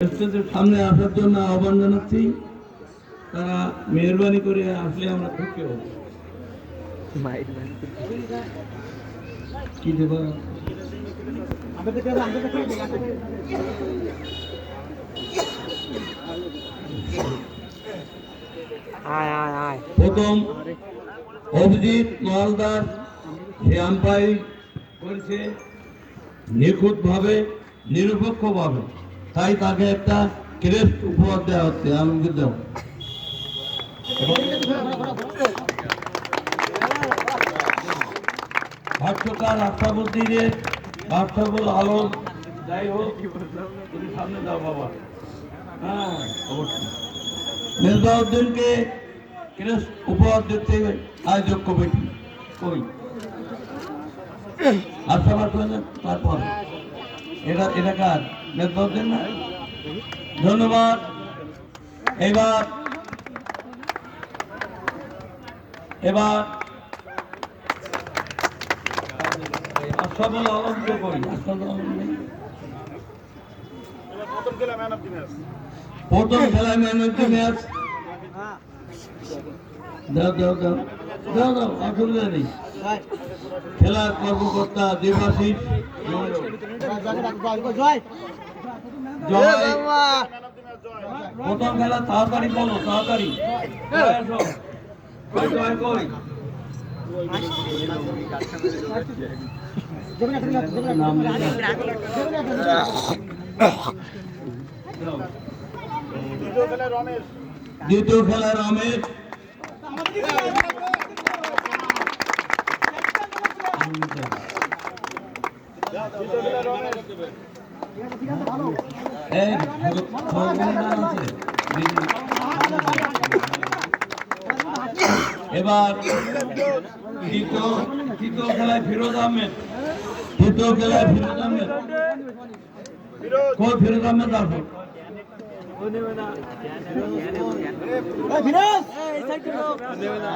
স্টেজের সামনে আসার জন্য আহ্বান জানাচ্ছি। তারা মেহরবানি করে আসলে আমরা খুশি হব। কি দেব প্রথম অভিজিৎ মালদার সে আম্পায়ার করেছে নিখুঁত ভাবে, নিরপেক্ষ ভাবে, তাই তাকে একটা ক্রেস্ট উপহার দেওয়া হচ্ছে। আলমগীর দেব ভাষ্যকার আশরাফুদ্দিনের আশরাফুল আলম, যাই হোক তুমি সামনে দাও বাবা। হ্যাঁ অবশ্যই মেজবাউদ্দিনকে ক্রেস্ট উপহার দিতে আয়োজক কমিটি কই আশরাফ তারপর এটা কার মেজবাউদ্দিন না? ধন্যবাদ। এবার আশরাফুল আলমকে করি। আশরাফুল আলম প্রথম খেলায় ম্যান অফ দি ম্যাচ। দাও অসুবিধা নেই। খেলার কর্মকর্তা দেবাশিস জয়। প্রথম খেলা তাড়াতাড়ি বলো, তাড়াতাড়ি দ্বিতীয় খেলা রমেশ। এবার তৃতীয় খেলায় ফিরোজ আহমেদ। তৃতীয় খেলায় ফিরোজ আহমেদ ফিরোজ আহমেদ আসো।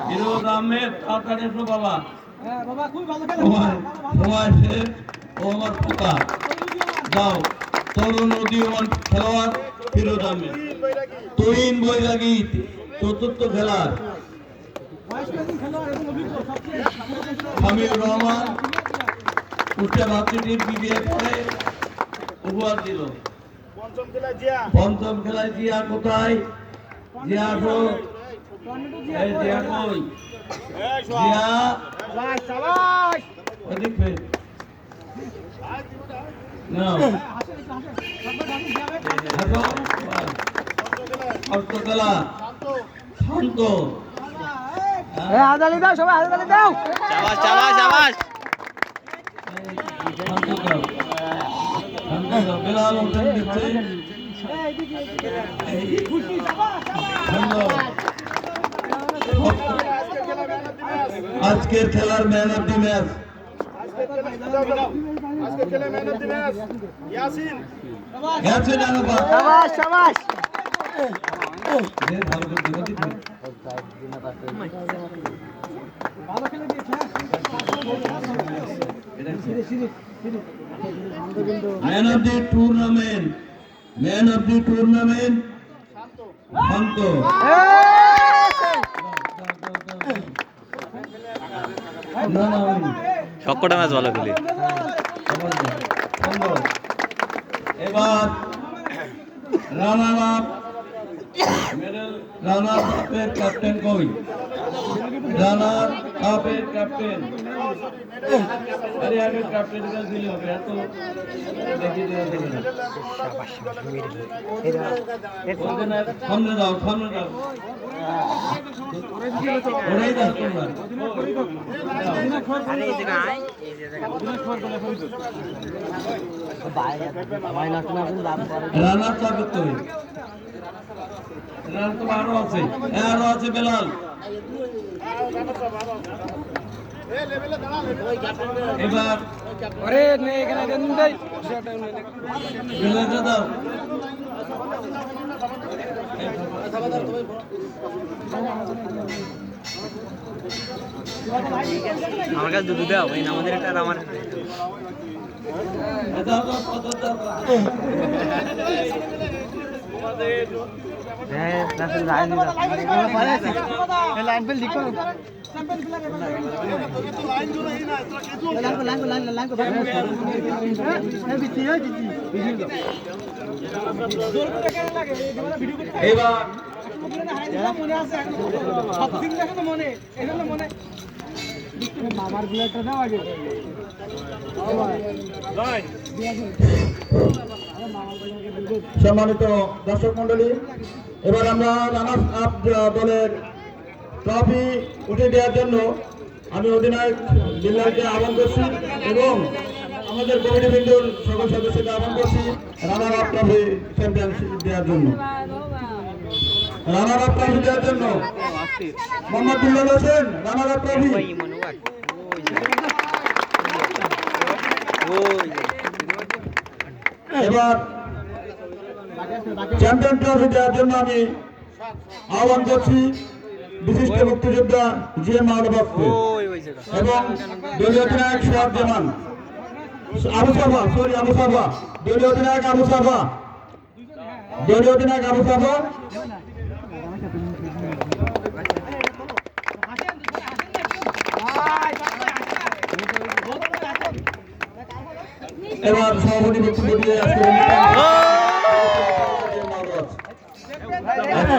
ফিরোজ আহমেদ তাড়াতাড়ি এসো বাবা। সময় শেষ। ও আমার পোকা যাও। তরুণ উদীয়মান খেলোয়াড় ফিরোজ আহমেদ। তরুণ বৈরাগী চতুর্থ খেলার হামিদুর রহমান উচ্চ মাধ্যমিক বিবিএ পড়ে উপহার দিল। পঞ্চম খেলায় জিয়া কোথায়? জিয়া আসো। জিয়া কই? জিয়া দেখবে খেলা শান্ত। হাততালি দাও সবাই, হাততালি দাও। শাবাশ শাবাশ শাবাশ। বেলাল হোসেন দিচ্ছে। আজকের খেলার ম্যান অফ দি ম্যাচ। শাবাশ শাবাশ। Man of the tournament, man of the tournament Shanto. সবকটা ম্যাচ ভালো খেলি। এবার রানার আপ মেডেল। রানার আপের ক্যাপ্টেন কই? রানার আপের ক্যাপ্টেন। আরে আগে ক্যাপ্টেন কাজ দিলে হবে, এত দেখি দেবে না। সামনে দাও, সামনে দাও। ওরাই দাও তোমরা। রানার চা করতে হবে। রানার তো আরো আছে, আরো আছে বেলাল। এবার দাও। আমার কাছে দুটো দাও, আমাদের একটা আমার লাইন पे लिखो এবার মামার বিয়েটা দাও আগে সম্মানিত দর্শক মন্ডলী, এবার আমরা রানার্স আপ দলের ট্রফি উঠে দেওয়ার জন্য আমি অধিনায়ক বিল্লালকে আহ্বান করছি এবং আমাদের কমিটি বৃন্দর সকল সদস্যকে আহ্বান করছি রানার আপ ট্রফি চ্যাম্পিয়নশিপ দেওয়ার জন্য। রানার আপ ট্রফি দেওয়ার জন্য Mohammad Billal Hossain runner up trophy. এবার চ্যাম্পিয়ন ট্রফি দেওয়ার জন্য আমি আহ্বান করছি বিশিষ্ট মুক্তিযোদ্ধা জিএম মাওলাবাদকে এবং দলীয় অধিনায়ক সোহাগ জামান আবু সাফা দলীয় অধিনায়ক আবু সাফা এবার সভাপতি বক্তব্য দিয়ে আজকে